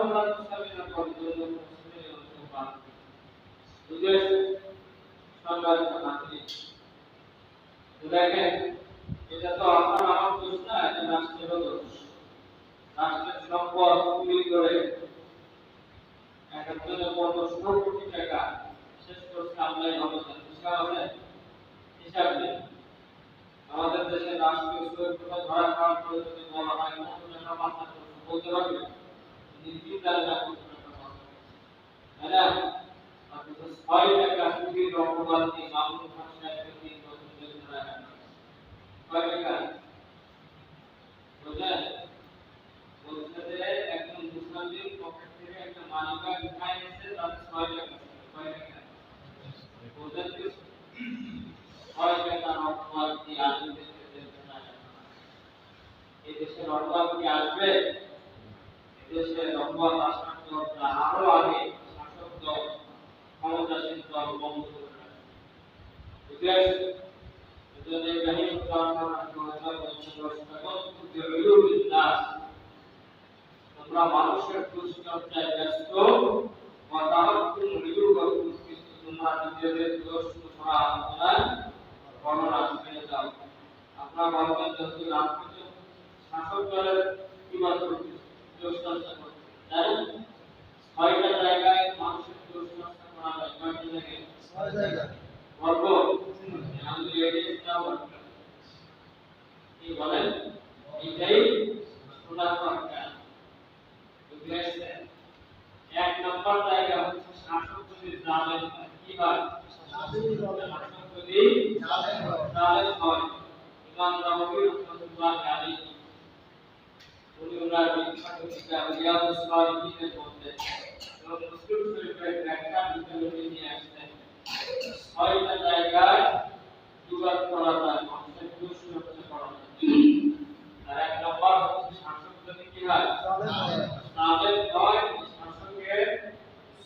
আমরা মুসলিমরা পর্যন্ত মুসলিমের অনুপাত বুঝে সম্মানিত নাগরিক দেখেন এটা তো আপনার আমার দোষ না, এটা রাষ্ট্রের দোষ। রাষ্ট্রের সম্পদ চুরি করে একজনের ১৫০০ কোটি টাকা শেষ করছে আমদানি রপ্তানি, হিসাব নেই। আমাদের দেশে রাষ্ট্রীয় সুরক্ষা ধরা খাওয়ার পরে যদি বলা হয় কত টাকা মাথা বলতে পারবে নির্বিচারে না করতে পারবে, তাই না? অথচ ৬ টাকা চুরির অপরাধ দিয়ে মামুন খান সাহেবকে ৩ বছর জেলে ধরা হয়। ৬ টাকা বুঝলেন? বলছে যে একজন মুসলিমের পকেট থেকে একটা মানিব্যাগ উঠায় নিয়েছে, তাতে ৬ টাকা। ৬ টাকা বুঝলেন? ৬ টাকা অপরাধ দিয়ে আসবে এই দেশের অপরাধ কি আসবে? দেশের অপরাধ আসার দরকার আরো আগে শাসক দল ক্ষমতাসীন দল বন্ধ করে রাখে। বুঝতে পারছেন? এজন্য ইব্রাহিম তোমরা মানুষের দুষ্কর্তায় ব্যস্ত, তোমরা নিজেদের দোষ তোমরা আলোচনা করো না, ছেড়ে দাও। আপনারা বলবেন যদি রাষ্ট্র শাসক দলের কিভাবে দোষ চর্চা করতে, তাই ৬টা জায়গায় মানুষের দোষ চর্চা করা হয়। ৬টা জায়গায় ৬ জায়গায় বলবো আমি এডিটটা বলবো কি বলেন এটাই শোনা দরকার। বুঝলেন? ১ নম্বর জায়গা হচ্ছে শাসক যদি জালেম হয়। কি হয়? শাসক যদি জালেম হয়। ইমাম নাওয়াবী রাহমাতুল্লাহ আলাইহি উনি ওনার বিখ্যাত কিতাব রিয়াদুস সালিহিনের মধ্যে মুসলিম শরীফের ব্যাখ্যা নিয়ে আসছেন ৬টা জায়গায় বিবাদ করা যায়, মানুষের দোষ চর্চা করা যায়। আর ১ নম্বর হচ্ছে শাসক যদি কি হয়? জালেম হয়, শাসকের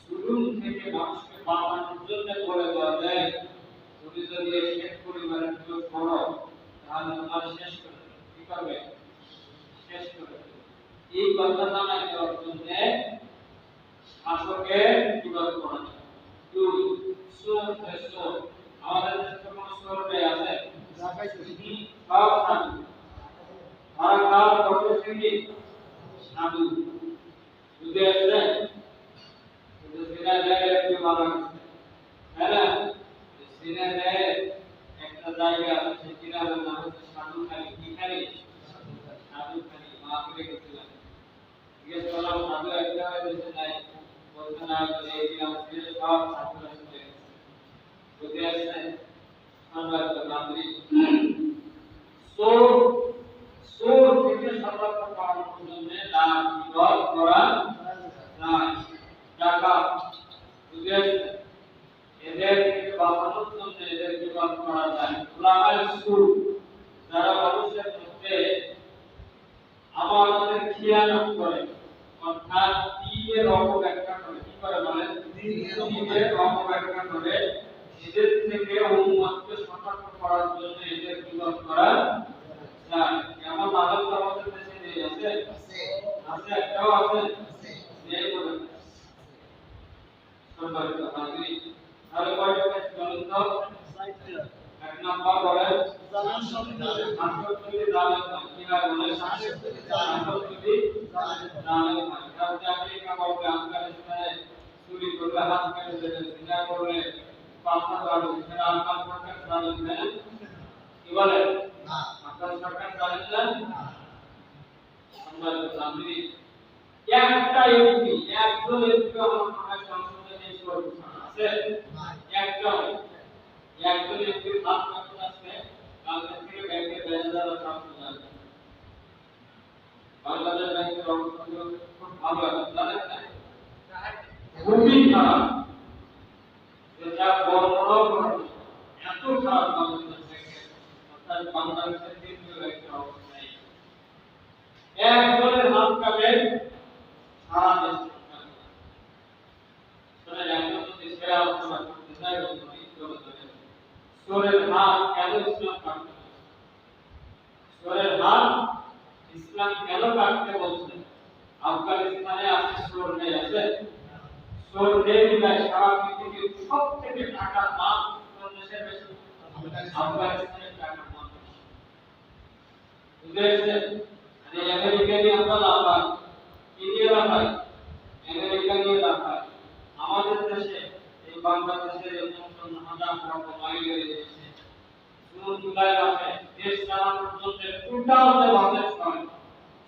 জুলুম থেকে মানুষকে বাঁচানোর জন্য বলে দেওয়া যায় তুমি যদি এই শেখ পরিবারের দোষ করো তাহলে তোমার শেষ করে দেবে। কি করবে? শেষ করে দেবে। এই কথা জানাই দেওয়ার জন্য শাসকের বিবাদ করা যায়। ২ সুর আমাদের দেশে কোন সুরতে আছে? সব সাধু। আর কার করতে শিখি সাধু। বুঝতে আসছে? সিনা দেয় একটু মারা গেছে, তাই না? সিনা দেয় একটা জায়গা আছে, সেই কিনারের নাম হচ্ছে সাধুখালি। কি খালি? সাধুখালি। মাহফিলে গেছিলাম, জিজ্ঞেস করলাম সাধু একটা দেশে নাই, বলতে না এই গ্রাম থেকে সব সাধুরা চলে গেছে। বুঝতে আসছে? সম্মানিত নাগরিক, সোর থেকে সতর্ক করার জন্য লাভ বিবাদ করা যায়। ডাকাত, বুঝতে আসছে? এদের থেকে বাঁচানোর জন্য এদের বিবাদ করা যায়। উলামায়ে সুর যারা মানুষের মধ্যে আমাদের খিয়ানত করে, অর্থাৎ দ্বীনের অপব্যাখ্যা করে। কি করে বলেন? দ্বীনের অপব্যাখ্যা করে। এদের থেকে উম্মতকে সতর্ক করার জন্য এদের বিবাদ করা যায়। এমন আলেম আমাদের দেশে নেই, আছে? আছে, একটাও আছে? নেই বলে সম্মানিত নাগরিক, তাহলে কয়টা কাজ বলেন তো? ১ নাম্বার বলেন শাসক যদি জালেম হয়। কি হয় বলেন? শাসক যদি জালেম হয়। কারণ আমেরিকা বলবে আফগানিস্তানে চুরি করলে হাত কেটে দেবে, সিনা করলে পাঁচটা দাঁড়ো, সেটা আপনার সরকার জালেম নেন? কি বলেন? আপনার সরকার জালেম নেন? সম্মানিত নাগরিক, একটা এমপি, একজন এমপি আমার সমাজ সংসদে নেই আছে? একজন এমপি হাত কাটতে আসছে, কালকে থেকে ব্যাংকের ম্যানেজাররা সব জানে। বাংলাদেশ ব্যাংকের অবস্থা খুব ভালো আছে, জানেন না? খুবই খারাপ। এটা বড় এত খারাপ বাংলাদেশ ব্যাংকের, অর্থাৎ বাংলাদেশের কেন্দ্রীয় ব্যাংকের অবস্থা নেই। একজনের হাত কাটে সারা দেশ। একজন যদি সেরা আলোচনা করতে চাই, সোরের হাত কেন ইসলাম কাটতে? সোরের হাত ইসলাম কেন কাটতে বলছে? আফগানিস্তানে আছে সোর সোর দেবিদায় সারা পৃথিবীর সবথেকে টাকার মান কোন দেশের বেশি? আফগানিস্তানের টাকার মান বেশি। বুঝেছেন? মানে আমেরিকা নিয়ে আমরা লাফাই, ইন্ডিয়া লাফাই, আমেরিকা নিয়ে লাফাই। আমাদের দেশে এই বাংলাদেশের এই ৫৫,০০০ মাইলের দেশে জুন জুলাই মাসে দেশ চালানোর জন্য টোটাল যে বাজেট হয়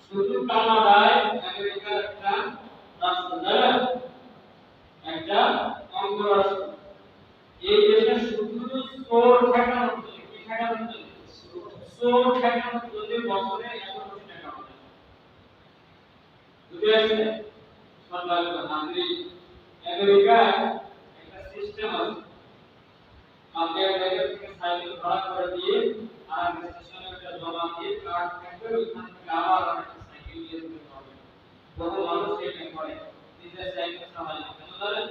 শুধু কানাডায় আমেরিকার একটা রাষ্ট্র, একটা অঙ্গরাষ্ট্র, এই দেশে শুধু স্টোর ঠেকানোর জন্য, কি ঠেকানোর জন্য? স্টোর ঠেকানোর জন্য বছরে ১০০ কোটি টাকা হয়। বুঝতে পারছেন? সম্মানিত নাগরিক, আমেরিকায় একটা সিস্টেম আছে, আপনি আমেরিকা থেকে সাইকেল ভাড়া করে দিয়ে আর স্টেশনে একটা জমা দিয়ে কার্ড থাকবে, ওইখান থেকে আবার একটা সাইকেল নিয়ে যেতে হবে। বহু মানুষ এটা করে, নিজের সাইকেল চালায় না, কেন জানেন?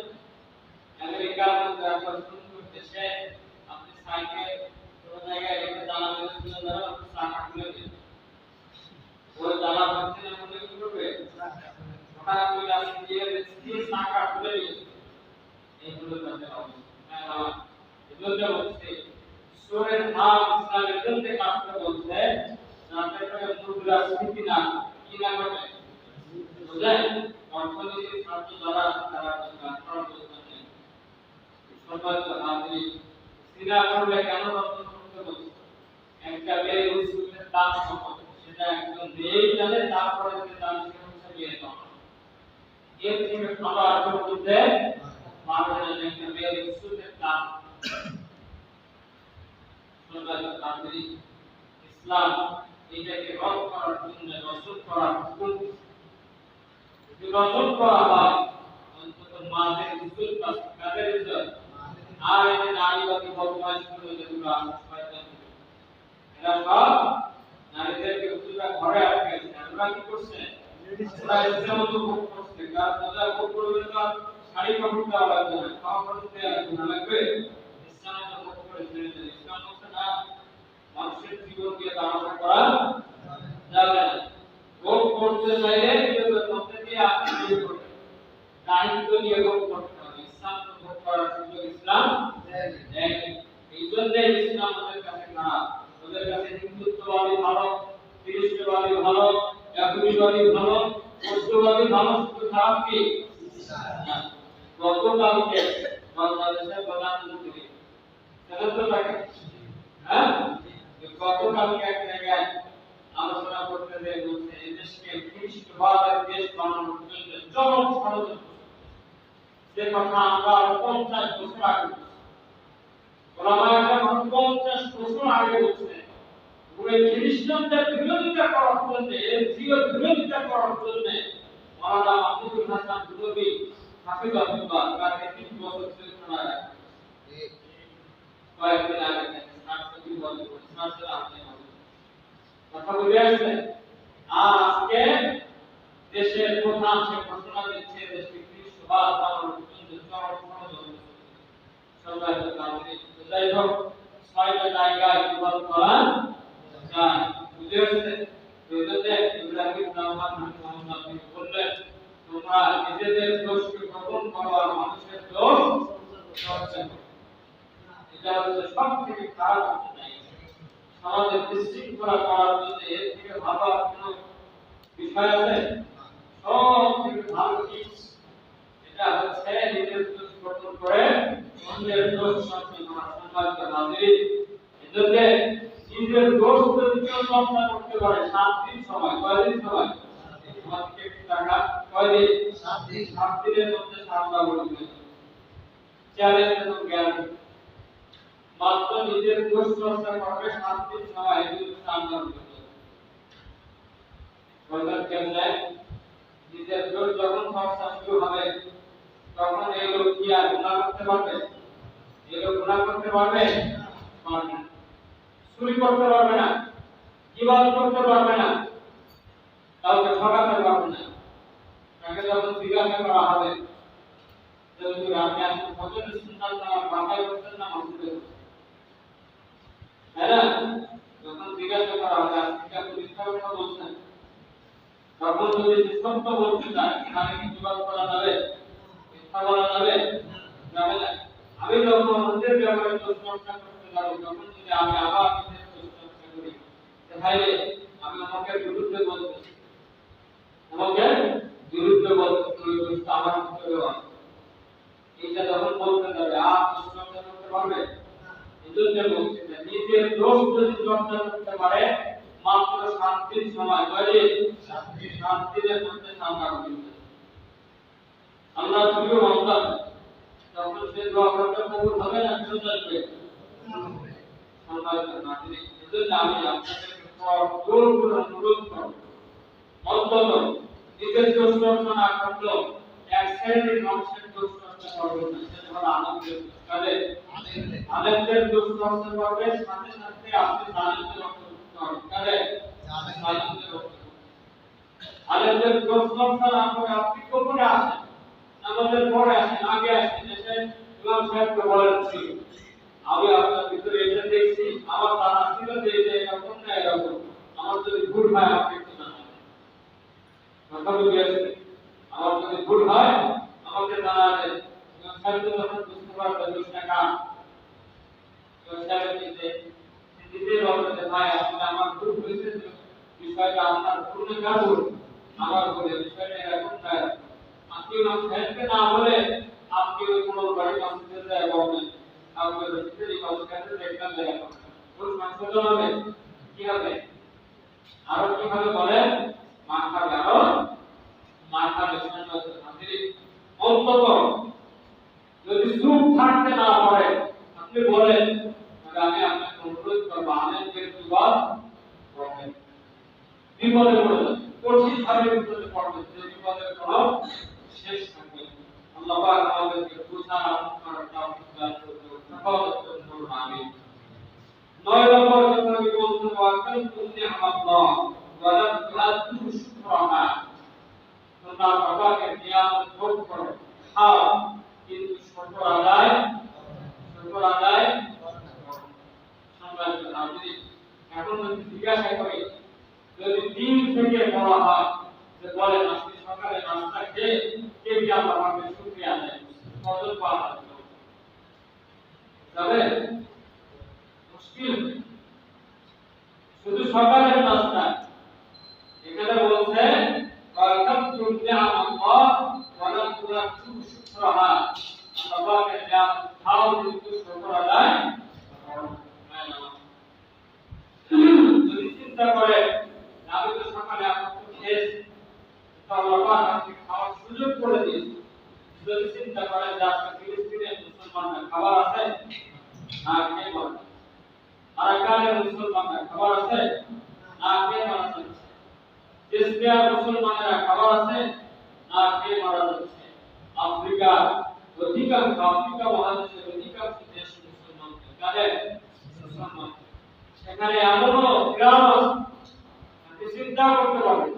আমেরিকার মধ্যে একটা সুন্দর দেশে আপনি সাইকেল কোন জায়গায় রেখে দাঁড়া মেরে তুলে ধরে আপনি চাকা খুলে দিন, ওই দাঁড়া ভাবছে না মনে কি করবে? হঠাৎ করে আসে দিয়ে চাকা খুলে দিন, এইগুলো তাদের অবস্থা। এজন্য বলছে সূরার নাম ইসলামের জন্য কাটতে বলছে যাতে করে মুদ্রাস্ফীতি না, কি না ঘটে, বুঝলেন? অর্থনীতির ছাত্র যারা আছে তারা কাজ করতে নেই। সম্মানিত নাগরিক, সিনা করলে কেন রক্ষণ করতে বলছে? একটা মেয়ে রসুলের দাম কত সেটা একদম নেই জানে, তারপরে যে দাম সেটা নিয়ে যাও, এর থেকে খাবার আগ্রহ করতে পারবে না। একটা মেয়ে রসুলের দাম, সম্মানিত নাগরিক, ইসলাম এটাকে রদ করার জন্য রসুল করার হুকুম, যদি রসুল করা হয় অন্তত মাদের ইজ্জত বাঁচবে, কাদের ইজ্জত? আর এই যে নারীবাদী বদমাইশ গুলো যেগুলো আছে শয়তান, এরা সব নারীদেরকে হুজুররা ঘরে আটকে আছে। আমরা কি করছে? ওরা ইচ্ছা মতো ভোগ করছে, কার মজা ভোগ করবে না, শাড়ি কাপড় দেওয়া লাগবে না, খাওয়া খরচ দেওয়া লাগবে, ইচ্ছা মতো ভোগ করে ছেড়ে দেবে। ইসলাম বলছে না, মানুষের জীবন দিয়ে তামাশা করা যাবে না। ভোগ করতে চাইলে নিজেদের মধ্যে দিয়ে আপনি বিয়ে করবেন, দায়িত্ব নিয়ে ভোগ করতে হবে। ইসলাম তো ভোগ করার সুযোগ ইসলাম দেয়। এই জন্য ইসলাম ওদের কাছে খারাপ, ওদের কাছে হিন্দুত্ববাদী ভালো, খ্রিস্টবাদী ভালো, ইহুদিবাদী ভালো, বৌদ্ধবাদী ভালো, শুধু খারাপ কি ইসলাম। গতকালকে বাংলাদেশের প্রধানমন্ত্রী সেটা থাকে, হ্যাঁ, গতকালকে এক জায়গায় আলোচনা করতে গিয়ে বলছে এই দেশকে খ্রিস্টবাদের দেশ বানানোর জন্য চরম ষড়যন্ত্র, যে কথা আমরা 50 বছর আগে ওলামায়ে কেরাম 50 বছর আগে বলছে, পুরো খ্রিস্টানদের বিরোধিতা করার জন্য, এর বিরোধিতা করার জন্য মাওলানা মাহমুদুল হাসান নবী হাফিজাহুল্লাহ তাকে 3 বছর জেল খানায় রাখে। কয়েকদিন আগে 60 বছর কথা বলে আসছে। আর আজকে দেশের প্রধান সে ঘোষণা দিচ্ছে দেশকে খ্রিস্টবাদ বানানোর জন্য চরম ষড়যন্ত্র। সম্মানিত নাগরিক, যাই হোক 6টা জায়গায় বিবাদ করা যায়, বুঝতে পারছেন? ইব্রাহিম রহমান রাহিমাহুল্লাহ বললেন তোমরা নিজেদের দোষকে গ্রহণ করো আর মানুষের দোষ চর্চা করো। এটা হচ্ছে সবথেকে খারাপ একটা জায়গা। সমাজের বিশৃঙ্খলা করার জন্য এর থেকে ভালো কোনো বিষয় আছে? সব থেকে ভালো টিপস এটা হচ্ছে নিজের দোষ গ্রহণ করে অন্যের দোষ চর্চা করা। সম্মানিত নাগরিক, এজন্য নিজের দোষ যদি কেউ চর্চা করতে পারে 7 দিন সময়, কয়দিন সময়? আমাদেরকে একটু টাকা কয়দিন? 7 দিন। 7 দিনের মধ্যে সামলা করবে, চ্যালেঞ্জ এবং গ্যারান্টি। মাত্র নিজের দোষ চর্চা করবে 7 দিন সময়, এগুলো সামলা করবে। বলবেন কেমনে? নিজের দোষ যখন চর্চা শুরু হবে তখন এই লোক কি আর গুনাহ করতে পারবে? এই লোক গুনাহ করতে পারবে? পারবে না। চুরি করতে পারবে না, গীবত করতে পারবে না, কাউকে ঠকাতে পারবে না। তাকে যখন জিজ্ঞাসা করা হবে যে হুজুর আপনি আসলে ফজরের সুন্নাত নামাজ বাসায় করতেন না মসজিদে করতেন, তাই না? যখন জিজ্ঞাসা করা হবে আপনি কি মিথ্যা কথা বলছেন, তখন যদি সত্য বলতে চায় তাহলে কি গীবত করা যাবে? কথা বলা যাবে যাবে না। আমি যখন অন্যের ব্যাপারে চর্চা করতে যাবো তখন যদি আমি আবার নিজের চর্চা করি তাহলে আমি আমাকে বিরুদ্ধে বলতেছি, আমাকে বিরুদ্ধে বলতেছি, ওই দোষটা আমার ভিতরেও আছে। এটা যখন বলতে যাবে আর চর্চা করতে পারবে, এজন্য বলছি যে নিজের দোষ যদি চর্চা করতে পারে মাত্র 7 দিন সময়, কয়দিন? 7 দিনের মধ্যে আমরা করতে আমরা প্রিয় রমজান তখন সে দোয়া করতে কবুল হবে না ফেরত আসবে? সম্মানিত নাগরিক, এজন্য আমি আপনাদের জোর করে অনুরোধ করব অন্তত নিজের দোষ চর্চা না করলেও এক শ্রেণীর মানুষের দোষ চর্চা করবেন না, সেটা হলো আনন্দের কাজে আনন্দের দোষ চর্চা করবে, সাথে সাথে আপনি জানেন কাজে আনন্দের দোষ চর্চা না করে আপনি গোপনে আসেন, আমাদের পরে আসেন, আগে আসেন, এসে ইমাম সাহেবকে বলেন আমি আপনার ভিতরে এসে দেখছি আমার জানা ছিল যে এরকম না এরকম, আমার যদি ভুল হয় আপনি একটু জানাবেন। কথা বুঝিয়েছে, আমার যদি ভুল হয় আমাকে জানাবেন। ইমাম সাহেব যখন বুঝতে পারবে দোষটা কার, ইমাম সাহেব দিতে বলবে যে ভাই আসলে আমার ভুল হয়েছে, বিষয়টা আপনার ভুল না কার ভুল, আমার ভুল, বিষয়টা এরকম না। আপনি ইমাম সাহেবকে না বলে আপনি ওই কোনো বাড়ি মসজিদে যায় বলবেন আপনি রসিদের ইমাম সাহেবকে দেখবেন দেখা ভুল সংশোধন হবে, কি হবে? আরো কিভাবে বলেন মাথা গেল মাথা বেশন অন্তত যদি চুপ থাকতে না পারে আপনি বলেন আমি আপনাকে অনুরোধ করবো আলেমদের দুবার পড়বেন, বিপদে পড়ে যাবে, কঠিন ভাবে বিপদে পড়বেন, যে বিপদের কোনো শেষ থাকবে। আল্লাহ পাক আমাদেরকে বুঝার করার তৌফিক দান করুন, হেফাজত করুন, আমিন। 9 নম্বর কথা আমি বলতে ওয়াকাল কুল্লি আল্লাহ ওয়া লা তুআদ্দু শুকরাহা, তোমরা বাবাকে নিয়ামত ভোগ করো, খাও, কিন্তু শুকর আদায় সম্মানিত নাগরিক, এখন যদি জিজ্ঞাসা করি যদি দিন থেকে বলা হয় যে বলেন আজকে সকালে নাস্তা খেয়ে কে কি আল্লাহকে শুকরিয়া আদায় কত পাওয়া যাবে? মুশকিল। শুধু সকালের নাস্তা এখানে বলছে ওয়াকাতু নি'আমাল্লাহ ওয়া লা তুআদ্দু শুকরাহা, আল্লাহকে নিয়ামত খাও কিন্তু শুকর আদায় করো না। যদি চিন্তা করে আমি তো সকালে আপনাকে খেয়েছি তো আল্লাহ পাক আমাকে খাওয়ার সুযোগ করে দিয়েছে, যদি চিন্তা করে যে আজকে ফিলিস্তিনের মুসলমানরা খাবার আছে না খেয়ে মারা যাচ্ছে, আরাকানের মুসলমানরা খাবার আছে না খেয়ে মারা যাচ্ছে, এশিয়ার মুসলমানরা খাবার আছে না খেয়ে মারা যাচ্ছে, আফ্রিকার অধিকাংশ আফ্রিকা মহাদেশের অধিকাংশ দেশ মুসলমানদের কাজে মুসলমান, সেখানে এমনও গ্রাম আছে চিন্তা করতে পারবে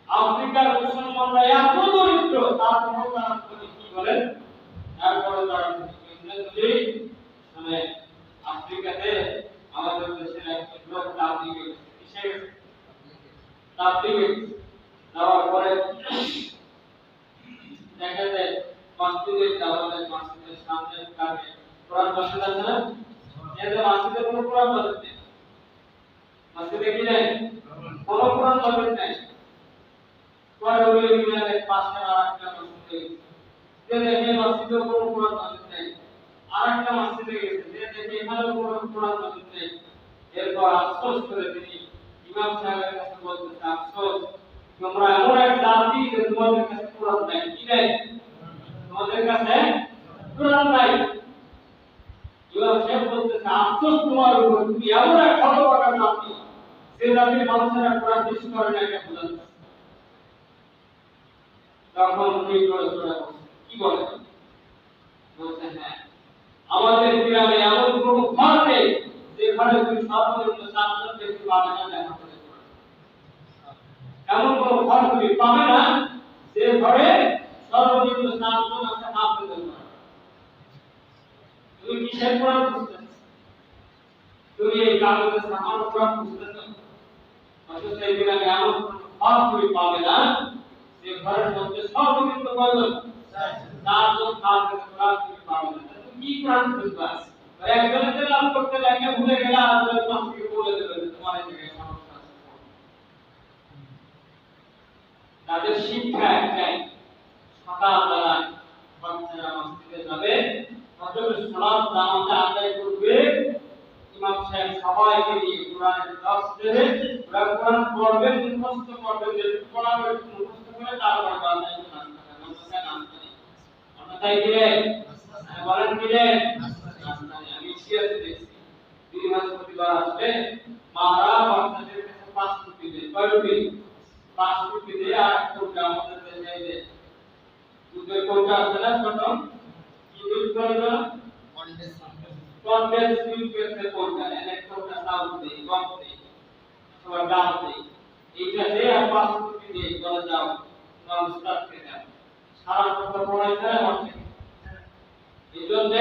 আফ্রিকার মুসলমানরা এত দরিদ্র তারপরে তারা কি বলেন, তারপরে তারা ইংরেজি মানে আফ্রিকাতে আমাদের দেশের একজন লোক তাবলিগে কিসে তাবলিগে যাওয়ার পরে দেখা যায় মসজিদে যাওয়ার মসজিদের সামনে কাছে কোরআন মসজিদ আছে না, এই মসজিদে কোনো কোরআন মসজিদ নেই, মসজিদে কি নেই, কোনো কোরআন মসজিদ নেই, পরে ওই মিনারের পাশে আরেকটা মসজিদ যে দেখে মসজিদে কোনো কোরআন মসজিদ নেই, আরেকটা মসজিদে গেছে যে দেখে এখানে কোনো কোরআন মসজিদ নেই, এরপর আফসোস করে তিনি ইমাম সাহেবের কাছে বলতেছে আফসোস তোমরা এমন এক জাতি যে তোমাদের কাছে কোরআন নাই, কি নাই তোমাদের কাছে কোরআন নাই। ইমাম সাহেব বলতেছে আফসোস তোমার উপর, তুমি এমন এক হতভাগা জাতি যে জাতির মানুষেরা কোরআন বিশ্বাস করে না, এটা বোঝাচ্ছে। তখন উনি জোরে জোরে কি বলেন, বলছে হ্যাঁ আমাদের গ্রামে এমন কোন ঘর নেই যেখানে তুমি সর্বনিম্ন 4 জন ব্যক্তি পাবে না লেখা পড়ে, এমন কোন ঘর তুমি পাবে না যে ঘরে সর্বনিম্ন 4 জন আছে হাফেজ কোরআন। তুমি কিসের কোরআন বুঝতেছ, তুমি এই কাগজে সামান্য কোরআন বুঝতেছ, অথচ এই গ্রামে এমন কোন ঘর তুমি পাবে না যে ঘরের মধ্যে সর্বনিম্ন কয়জন চারজন পাঁচজন কোরআন তুমি পারো না, তুমি কি কোরআন বুঝবা? একজনের তেলাওয়াত করতে লাগে ভুলে গেলে আরেকজন পাশ থেকে বলে দেবে যে তোমার এই জায়গায় সমস্যা আছে। তাদের শিক্ষা একটাই, সকালবেলা বাচ্চারা মসজিদে যাবে, ফজরের সালাত জামাতে আদায় করবে, ইমাম সাহেব সবাইকে নিয়ে কোরআনের দর্স দেবে, ওরা কোরআন পড়বে, মুখস্থ করবে, যে কোরআন মুখস্থ করে তারপর বাজায় নাস্তা খাবে, তাই কি রে? বলেন কি রে? আমি সিয়াতে দেখছি 2 মাস প্রতিবার আসলে মারা বাচ্চাদের কাছে 5 রুপি দেয়, কয় রুপি? 5 রুপি দিয়ে আর কোটা আমাদের দেয় দেয় দুধের কোটা আছে না ছোট, কি দুধ করে না কনডেন্স মিল্ক এর কোটা, এনে কোটা চাউল দেয়, গম দেয়, অথবা ডাল দেয়, এইটা দিয়ে আর 5 রুপি দিয়ে চলে যাও নাম স্টার্ট করে দাও, সারা সপ্তাহ পড়াইছে আমার থেকে। এই জন্য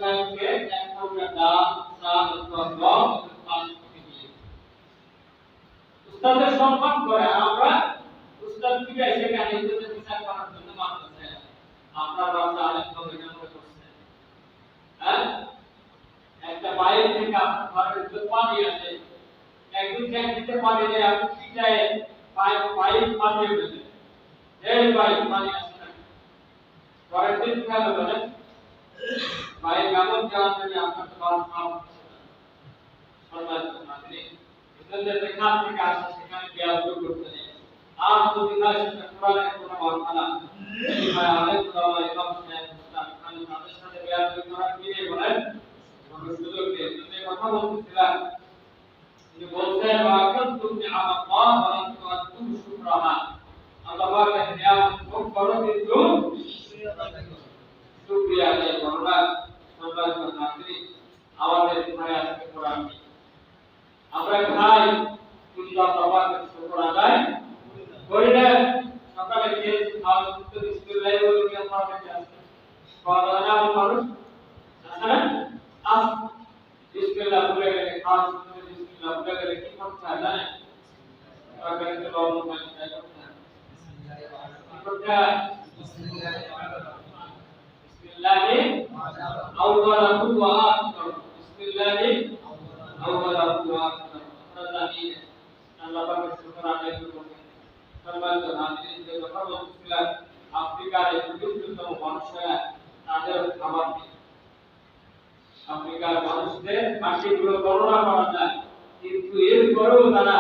সাহেবকে এক কোটা ডাল চাল গম 5 রুপি দিয়ে উস্তাদের সম্মান করে। আমরা উস্তাদ কি এসে কানে দিতে বিচার করার জন্য মানতেছে, আপনার বাচ্চা আলেম হবে না মনে করছে, হ্যাঁ? একটা বাইরে থেকে আপনার ঘরের ভিতর পানি আসে, একদিন ট্যাঙ্ক দিতে পানি নেই, আপনি পিটায় পাইপ পানি উঠেছে, এই পাইপ পানি আসে না, পরের দিন খেয়াল হবে না বাইরে কেমন যাওয়ার জন্য আপনার তো বাস মাপ সরকার মাত্রে এজন্য যেখান থেকে আসে সেখানে বিয়াদ করতে নেই। আর যদি না সেটা কোরআনের কোনো মানা এই ভাই আলেম ওলামা ইমাম সাহেব মুস্তাক খান তাদের সাথে বিয়াদ করার কি নেই বলেন, কোনো সুযোগ নেই। যে কথা বলছিলাম যে বলছেন ওয়াকাত তুমি আল্লাহ ওয়া আনতুম শুকরাহা, আল্লাহ পাকের নিয়ামত ভোগ করো কিন্তু শুকরিয়া আদায় করো না। সম্মানিত নাগরিক, আমাদের ঘরে আজকে কোরআন নেই, আমরা খাই কিন্তু আল্লাহ পাকের শুকর আদায় করি না। সকালে খেয়েছি, খাওয়া শুনতে বিসমিল্লাহ বলে কি আমরা কাছে আসছে খাওয়া দাওয়া না মানুষ আছে না, আস বিসমিল্লাহ বলে গেলে খাওয়া শুনতে বিসমিল্লাহ বলে গেলে কি করতে হয় জানেন? সকালে তো লবণ পানি খাই করতে হয়, কি করতে হয়? বিসমিল্লাহি আউওয়ালাহু ওয়া আখিরাহু, বিসমিল্লাহি আউওয়ালাহু ওয়া আখিরাহু। আমরা জানি আল্লাহ পাকের শুকর আদায় করব। সম্মানিত নাগরিক, যে কথা বলছিলাম আফ্রিকার এই দরিদ্রতম মানুষেরা তাদের খাবার নেই। আফ্রিকার মানুষদের মাটিগুলো গণনা করা যায়, কিন্তু এরপরেও তারা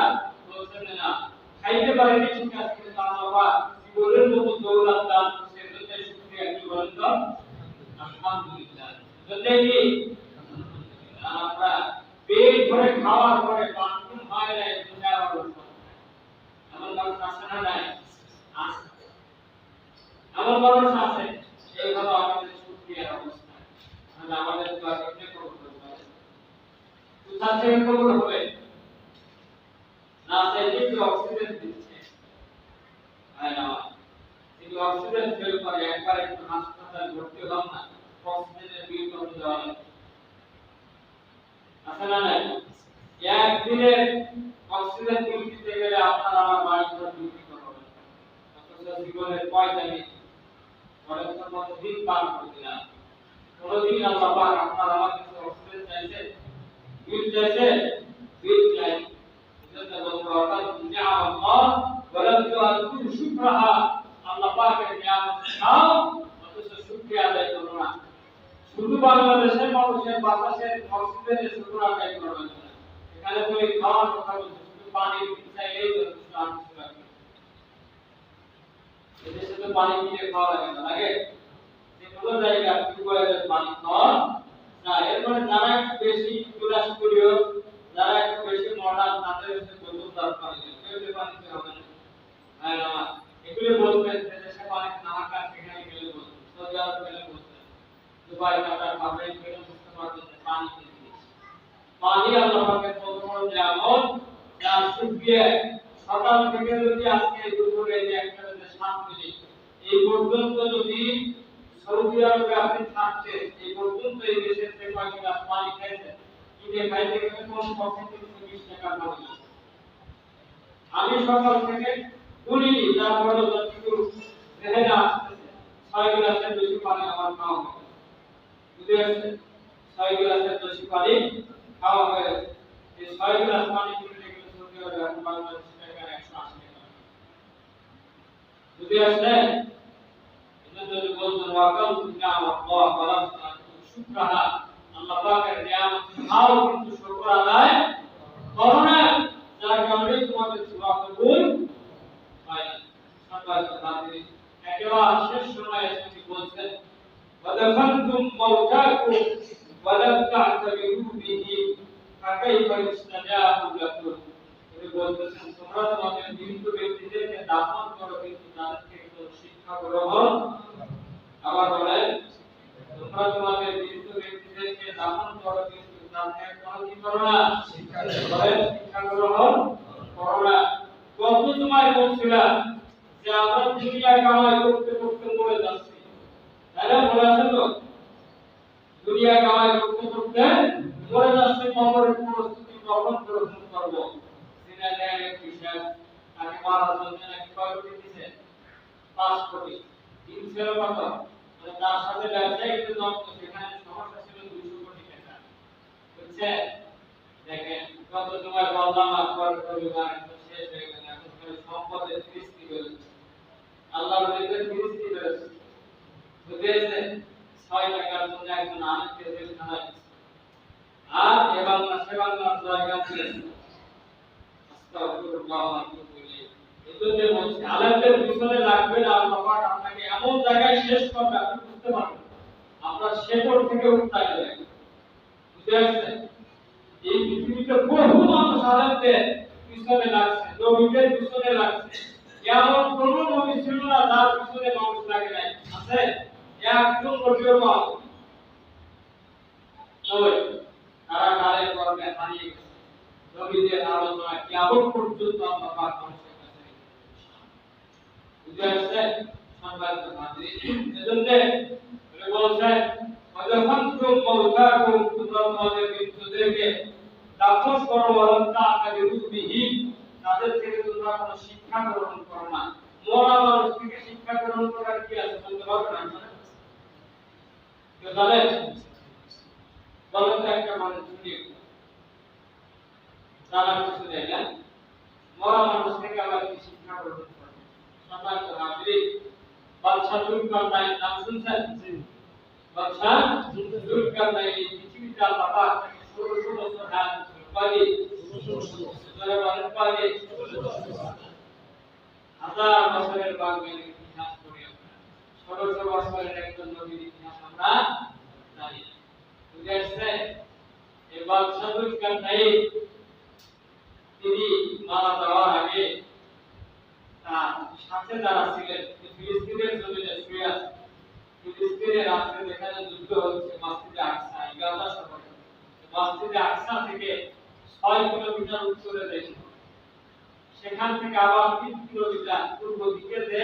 বলছেন না খাইতে পারেনি, ঠিক আছে, কিন্তু আল্লাহ জীবনের মতো দৌলত দান করছে, এজন্য শুকরিয়া কি বলেন তো? আলহামদুলিল্লাহ। এজন্য কি আমরা পেট ভরে খাওয়ার পরে বাথরুম হয় না, এটা আবার এমন মানুষ আছে না? নাই, আছে, এমন মানুষ আছে। এই হলো আমাদের শুকরিয়ার অবস্থা। তাহলে আমাদের তো আর এটা করতে হবে, কোথা থেকে কবুল হবে? না চাইলে কি অক্সিজেন দিচ্ছে, তাই না? কিন্তু অক্সিজেন ফেল করে একবার একটু হাসপাতালে ভর্তি হলাম না, অক্সিজেনের বিল কত দেওয়া লাগে, আছে না? নাই, একদিনের অক্সিজেন বিল দিতে গেলে আপনার আমার বাড়ি ঘর বিক্রি করতে হবে, অথচ জীবনের পয়সানি ঘরের মতো দিন পার করে দিলাম। কোনদিন আল্লাহ পাক আপনার আমার কাছে অক্সিজেন চাইছে, বিল চাইছে? বিল চাই। এজন্য বলতে অর্থাৎ নিয়ামত ওয়ালাম তুআদু শুকরাহা, আল্লাহ পাকের নিয়ামত খাও অথচ শুকরিয়া আদায় করো না। শুধু বাংলাদেশের মানুষের বাতাসের অক্সিজেনের শুকর আদায় করবে না, এখানে তো এই খাওয়ার কথা বলছে, শুধু পানি চাইলেই যথেষ্ট, আর কিছু লাগে না। এদেশে তো পানি কিনে খাওয়া লাগে না, লাগে? যে কোনো জায়গায় টিউবওয়েলের পানি খাওয়া যায়। এরপরে যারা একটু বেশি তুলাসপুরীয়, যারা একটু বেশি মডার্ন, তাদের হচ্ছে বোতলদার পানি, কেউ পানিতে হবে না। হ্যাঁ না, এগুলো বলবেন যে দেশে পানি না থাকা, সেখানে গেলে বলবেন, সৌদি আরব গেলে বলবেন, দুবাই কাতার বাহরাইন গেলে বুঝতে পারবেন যে পানি কি জিনিস। পানি আল্লাহ পাকের কত বড় নিয়ামত, যার শুকরিয়া সকাল থেকে যদি আজকে দুপুরে যে একটা 7 মিনিট এই পর্যন্ত যদি সৌদি আরবে আপনি থাকতেন, এই পর্যন্ত এই দেশের থেকে কয় গ্লাস পানি খাইতেন, কিনে খাইতে গেলে কোন পক্ষে 320 টাকা খরচ। আমি সকাল থেকে গুনিনি, তারপরে যতটুকু জেহেনে আসতেছে বুঝে আসছে 6 গ্লাসের বেশি পানি খাওয়া হয়ে গেছে এই 6 গ্লাস পানি কিনতে গেলে সৌদি আরবে এখন বাংলাদেশ টাকা 180 টাকা বুঝে আসছে এজন্য যদি বলছেন ওয়াকাল নিয়ামত আল্লাহ ওয়ালা শুকরাহা আল্লাহ পাকের নিয়ামত খাও কিন্তু শুকর আদায় করো না যার কারণে তোমাদের দোয়া কবুল হয় না সম্মানিত হাজির একেবারে শেষ সময়ে তিনি বলছেন ওয়াদাফানতুম মাউতাকুম ওয়ালাম তা'তাবিরু বিহি ফাকাইফা ইস্তাজাবু লাকুম তিনি বলতেছেন তোমরা তোমাদের মৃত ব্যক্তিদেরকে দাফন করো কিন্তু তাদের থেকে কোনো শিক্ষা গ্রহণ আবার বলেন তোমরা তোমাদের মৃত ব্যক্তিদেরকে দাফন করো কিন্তু তাদের থেকে কোনো কি করো না শিক্ষা গ্রহণ করো না কত সময় বলছিলাম যে আমরা দুনিয়া কামাই করতে করতে মরে যাচ্ছি তাই না বলে আছেন তো দুনিয়া কামাই করতে করতে মরে যাচ্ছি কবরের প্রস্তুতি কখন গ্রহণ করবো সিনা দেয় হিসাব তাকে মারার জন্য নাকি কয় কোটি দিয়েছে 5 কোটি দিয়েছিল কত মানে তার সাথে ব্যবসায়িক জব্দ সেখানে সমস্যা ছিল 200 কোটি টাকা বুঝছে দেখেন কত সময় বললাম আকবর পরিবার শেষ হয়ে গেল এখন খালি সম্পদের ফিরিস্তি বেরোচ্ছে আল্লাহর বিরুদ্ধে ফিরিস্তি বেরোচ্ছে বুঝেছে 6 টাকার জন্য একজন আলেমকে জেলখানায় আর এবং সেবাংলার জায়গা ছিল আস্তাগফিরুল্লাহ ওয়া আতুবু ইলাইহি এজন্য বলছি আলেমদের পিছনে লাগবে না আল্লাহ পাক আপনাকে এমন জায়গায় শেষ করবে আপনি বুঝতে পারবেন আমরা শেকড় থেকে উঠাই দেব বুঝেছে এই পৃথিবীতে বহু মানুষ আলেমদের পিছনে লাগছে নবীদের পিছনে লাগছে এমন কোন নবী ছিল না যার পিছনে মানুষ লাগে নাই আছে একজন নবীও পাওয়া নয় তারা কালের কর্মে হারিয়ে গেছে নবীদের আলোচনা কিয়ামত পর্যন্ত আল্লাহ পাক মানুষের কাছে বুঝে আসছে সম্মানিত হাজিরিন এজন্য বলে বলছেন ওয়াদাফানতুম মাউতাকুম তোমরা তোমাদের মৃতদেরকে দাফন করো ওয়ালান্তা তাবিরু বিহি তাদের থেকে তোমরা কোনো শিক্ষা গ্রহণ করো না মরা মানুষ থেকে শিক্ষা গ্রহণ করার কি আছে বলতে পারবেন না কেউ জানেন বলেন তো একটা মানুষ শুনি জানার কিছু নেই না মরা মানুষ থেকে আবার কি শিক্ষা গ্রহণ করবে সম্মানিত হাজিরিন বাদশা জুলকারনাইন নাম শুনছেন বাদশা জুলকারনাইন পৃথিবীতে আল্লাহ পাক 1600 বছর হায়াত পালি 1600 পালি 1000 বছরের বাংলার ইতিহাস পড়ি আমরা 1600 বছরের একজন নবীর ইতিহাস আমরা জানি বুঝেছে এই বাদশা জুলকারনাইন তিনি মারা যাওয়ার আগে তার সাথে যারা ছিলেন ফিলিস্তিনের জমিনে শুয়ে আছে ফিলিস্তিনের রাস্তায় যেখানে যুদ্ধ হচ্ছে মসজিদে আকসা গাজা শহরে মসজিদে আকসা থেকে 6 কিলোমিটার উত্তরে দেখুন সেখান থেকে আবার 3 কিলোমিটার পূর্ব দিকে যে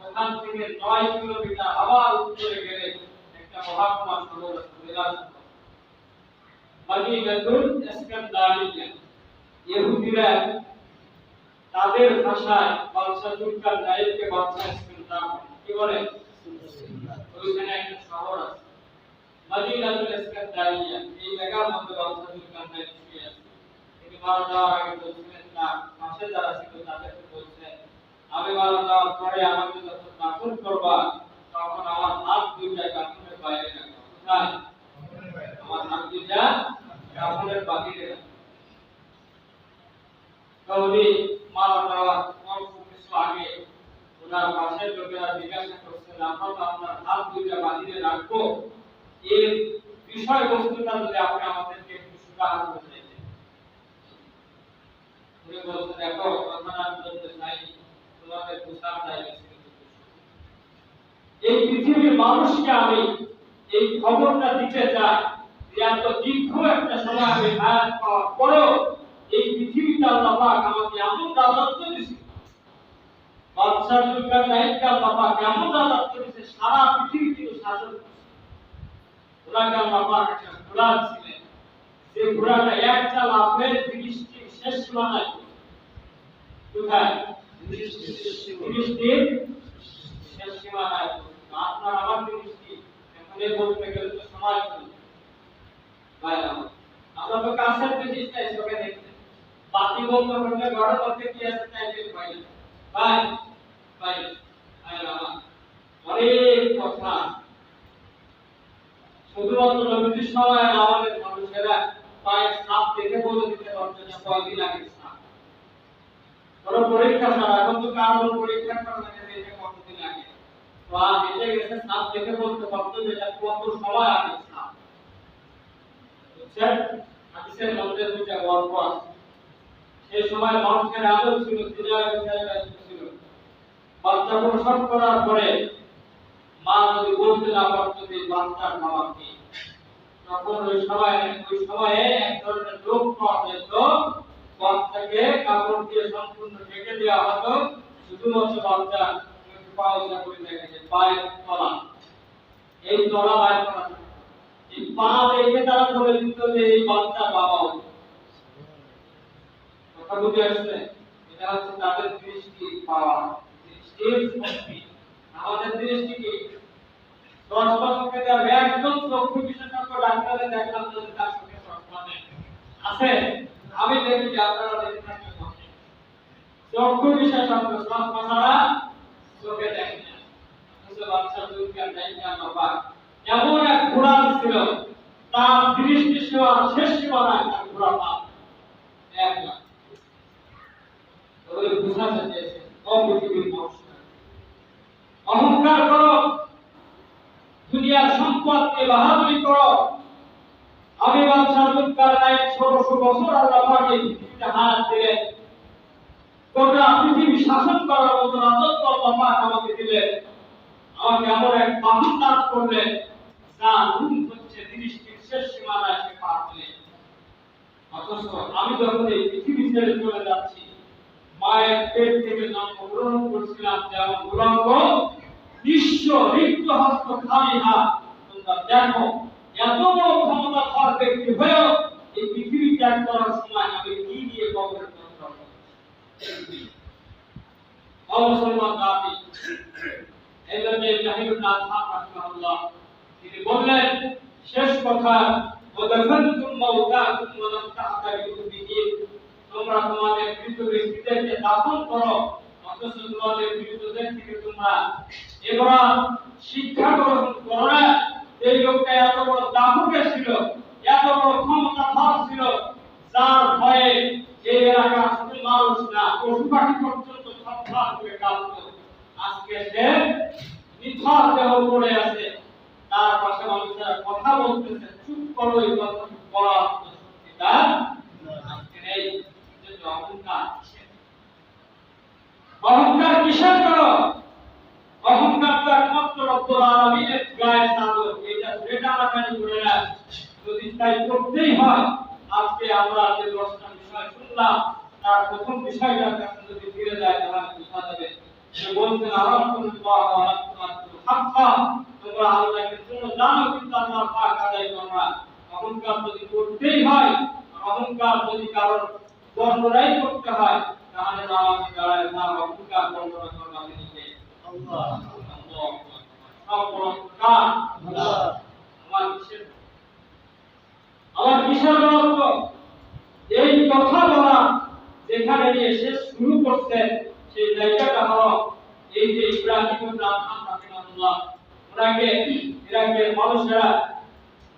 ওখান থেকে 9 কিলোমিটার আবার উত্তরে গেলে একটা মহাকুমা শহর আছে মদিনাতুল ইস্কান্দারিয়া ইহুদিরা তাদের ভাষায় বাদশা জুলকারনাইনকে বাদশা ইস্কান্দার কি বলে ওইখানে একটা শহর আছে মদিনাতুল ইস্কান্দারিয়া এই জায়গার মধ্যে বাদশা জুলকারনাইন শুয়ে আছে তিনি মারা যাওয়ার আগে বলছিলেন না পাশে যারা ছিল তাদেরকে বলছেন আমি মারা যাওয়ার পরে আমাকে যখন দাফন করবা তখন আমার হাত দুইটা কাফনের বাইরে রাখো কোথায় আমার হাত দুইটা কাফনের বাহিরে রাখো তাহলে মারা যাওয়ার অল্প কিছু আগে ওনার পাশের লোকেরা জিজ্ঞাসা করছেন আমরা তো আপনার হাত দুইটা বাহিরে রাখবো এর বিষয়বস্তুটা যদি আপনি আমাদেরকে একটু সুরাহা করে দিতেন উনি বলছেন দেখো কথা না বলতে চাই তোমাদের প্রচার চাই এই পৃথিবীর মানুষকে আমি এই খবরটা দিতে চাই যে এত দীর্ঘ একটা সময় আমি হায়াত পাওয়ার পরেও এই পৃথিবীতে আল্লাহ পাক আমাকে এমন রাজত্ব দিয়েছে বাদশা জুলকারনাইনকে আল্লাহ পাক এমন রাজত্ব দিয়েছে সারা পৃথিবীতে শাসন করছে ওনাকে আল্লাহ পাক একটা ঘোড়া ছিলেন যে ঘোড়াটা একটা লাফের দৃষ্টি শেষ সীমানায় কোথায় দৃষ্টির শেষ সীমানায় আপনার আমার দৃষ্টি এখন বলতে গেলে তো সময় বলতে বলতে ঘরের মধ্যে কি আছে তাই টের পাই না। ভাই ভাই অনেক কথা শুধুমাত্র নবীর সময় আমাদের মানুষেরা পায়ে সাপ দেখে বলে দিতে পারছে না কয়দিন আগে সাপ। বড় পরীক্ষা ছাড়া এখন তো কারণ পরীক্ষা করা লাগে এটা কতদিন আগে। তো আর এসে গেছে সাপ দেখে বলতে পারতো যে এটা কত সময় আগে সাপ। বুঝছেন? হাদিসের মধ্যে দুইটা গল্প আছে। সেই সময় মানুষের আদর ছিল, দিনের ছিল। বাচ্চা প্রসব করার পরে মা যদি বলতে না পারতো যে বাচ্চার নাম কি, তখন ওই সময়ে এক ধরনের লোক পাওয়া যেত, বাচ্চাকে কাপড় দিয়ে সম্পূর্ণ ঢেকে দেওয়া হতো, শুধুমাত্র বাচ্চা পাওয়া করে দেখা যায় পায়ের তলা, এই তলা বাইর করা, এই পা দেখে তারা বলে দিত যে এই বাচ্চার বাবা হবে। কথা বুঝে আসছে? এটা হচ্ছে তাদের দৃষ্টি পাওয়া, দৃষ্টির শক্তি। আমাদের দৃষ্টি কি 10 বছরকে দেওয়া একজন চক্ষু বিশেষজ্ঞ ডাক্তারে দেখলাম যে তার চোখে চশমা নেই আছে। আমি দেখি যে আপনারা দেখে থাকবেন চক্ষু বিশেষজ্ঞ চশমা ছাড়া চোখে দেখে না। বুঝতে বাচ্চার দুর্গার জায়গা বাবা এমন এক ঘোড়া ছিল, তার দৃষ্টি সীমা শেষ সীমা নাই, তার ঘোড়া পা এক লাখ। ওই বুঝা যাচ্ছে অপৃথিবীর মানুষ অহংকার করো, দুনিয়ার সম্পদকে বাহাদুরি করো। আমি বাদশাহ জুলকারনাইন 1600 বছর আল্লাহ পাকের পৃথিবীতে হাত দিলেন, গোটা পৃথিবী শাসন করার মতো রাজত্ব আল্লাহ পাক আমাকে দিলেন। আমাকে এমন এক বাহন দান করলেন যা রূপ হচ্ছে দৃষ্টির শেষ সীমানা এসে পার দিলেন। অথচ আমি যখন এই পৃথিবী ছেড়ে চলে যাচ্ছি, মায়ের পেট থেকে জন্মগ্রহণ করছিলাম যেমন উলঙ্গ, নিঃস্ব রিক্ত হস্ত খালি হাত। তোমরা দেখো এত বড় ক্ষমতাধর ব্যক্তি হয়েও এই পৃথিবী ত্যাগ করার সময় আমি কি দিয়ে কবরে পৌঁছাবো? মুসলমান জাতি এজন্য জাহিদুল্লাহ খান রাহিমাহুল্লাহ তিনি বললেন শেষ কথা, ওয়াদাফানতুম মাউতাকুম ওয়া লাম তা'তাবিরু বিহি, তোমরা তোমাদের মৃত ব্যক্তিদেরকে দাফন করো, অথচ তোমাদের মৃতদের থেকে তোমরা এবারে শিক্ষা গ্রহণ করো না। এই লোকটা এত বড় দাপুকে ছিল, এত বড় ক্ষমতাধর ছিল, যার ভয়ে এই এলাকার শুধু মানুষ না পশু পাখি পর্যন্ত থরথর করে কাঁপত। আজকে সে নিথর দেহ পড়ে আছে, তার পাশে মানুষেরা কথা বলতেছে, চুপ করো, এই কথা বলার শক্তি তার আজকে নেই। অহংকার কিসের করো? অহংকার তো একমাত্র রব্বুল আলামিনের গায়ে চাদর, এটা সেটা রাখানি করে না। যদি তাই করতেই হয়, আজকে আমরা যে 10টা বিষয় শুনলাম, তার প্রথম বিষয়টার কাছে যদি ফিরে যায় তাহলে বোঝা যাবে। সে বলছেন আল্লাহুল্লাহ ওয়া রাসূলুহু হাক্কা, তোমরা আল্লাহকে জন্য জানো কিন্তু আল্লাহর পাক আদায় করো না। অহংকার যদি করতেই হয়, অহংকার যদি কারোর বর্ণনাই করতে হয়, তাহলে আমাকে দাঁড়ায় না অহংকার বর্ণনা করবার নিচে আল্লাহ আমার কিসের গল্প? এই কথা বলা যেখানে নিয়ে শেষ শুরু করছে সেই জায়গাটা হলো এই যে ইব্রাহিম রাহিমাহুল্লাহ, ওনাকে ইরাকের মানুষেরা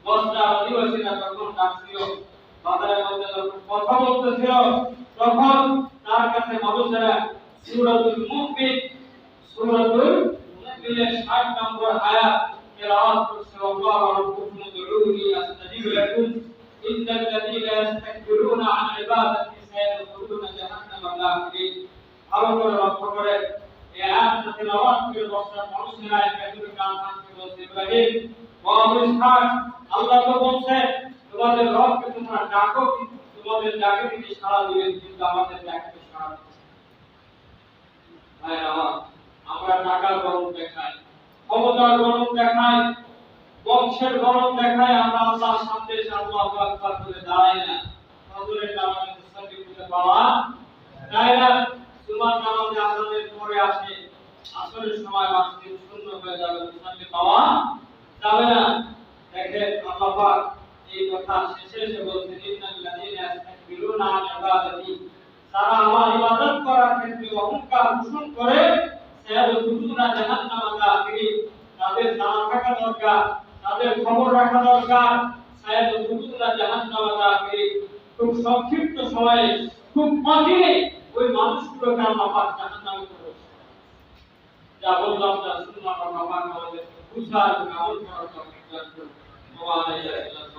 বসরা অধিবাসীরা যখন ডাকছিল, বাজারের মধ্যে যখন কথা বলতেছিল, তখন তার কাছে মানুষেরা সূরাতুল মুমিন, সূরাতুল মুমিনের 60 নম্বর আয়াত তেলাওয়াত করছে। আল্লাহ রাব্বুকুম উদউনি আস্তাজিব লাকুম ইন্নাল্লাযীনা ইস্তাকবিরুনা আন ইবাদাতি সায়াদখুলুনা জাহান্নামা দাখিরিন। ভালো করে লক্ষ্য করে এই আয়াতটা তেলাওয়াত করে বসরা মানুষেরা একবারে কান ভাঙতে বলছে, ইব্রাহিম ও ইসহাক, আল্লাহ তো বলছে তোমাদের রবকে তোমরা ডাকো, কিন্তু তোমাদের ডাকে তিনি সাড়া দিবেন, কিন্তু আমাদের ডাকে সাড়া দিচ্ছেন না। আমরা টাকার গরম দেখাই, ক্ষমতার গরম দেখাই, বংশের গরম দেখাই, আমরা আল্লাহর সামনে এসে আল্লাহু আকবার করে দাঁড়াই না। ফজরের নামাজে মুসাল্লি খুঁজে পাওয়া যায় না। জুমার নামাজে আযানের পরে আসে, আসরের সময় মসজিদ শূন্য হয়ে যাবে, মুসাল্লি পাওয়া যাবে না। দেখেন আল্লাহ পাক এই কথা শেষে এসে বলছেন, ইন্নাল্লাযীনা ইস্তাকবিরুনা আন ইবাদাতি তারা আমার ইবাদত করার ক্ষেত্রে অহংকার পোষণ করে সায়াদুখুলুনা জাহান্নামা দাখিরিন, তাদের জানা থাকা দরকার, তাদের খবর রাখা দরকার। সায়াদুখুলুনা জাহান্নামা দাখিরিন, খুব সংক্ষিপ্ত সময়ে, খুব অচিরে ওই মানুষগুলোকে আল্লাহ পাক জাহান্নামে প্রবেশ করাবেন। যা বললাম তা শুনলাম, আল্লাহ পাক আমাদের বুঝার এবং আমল করার তৌফিক দান করুন। ওয়া আলাইকুম।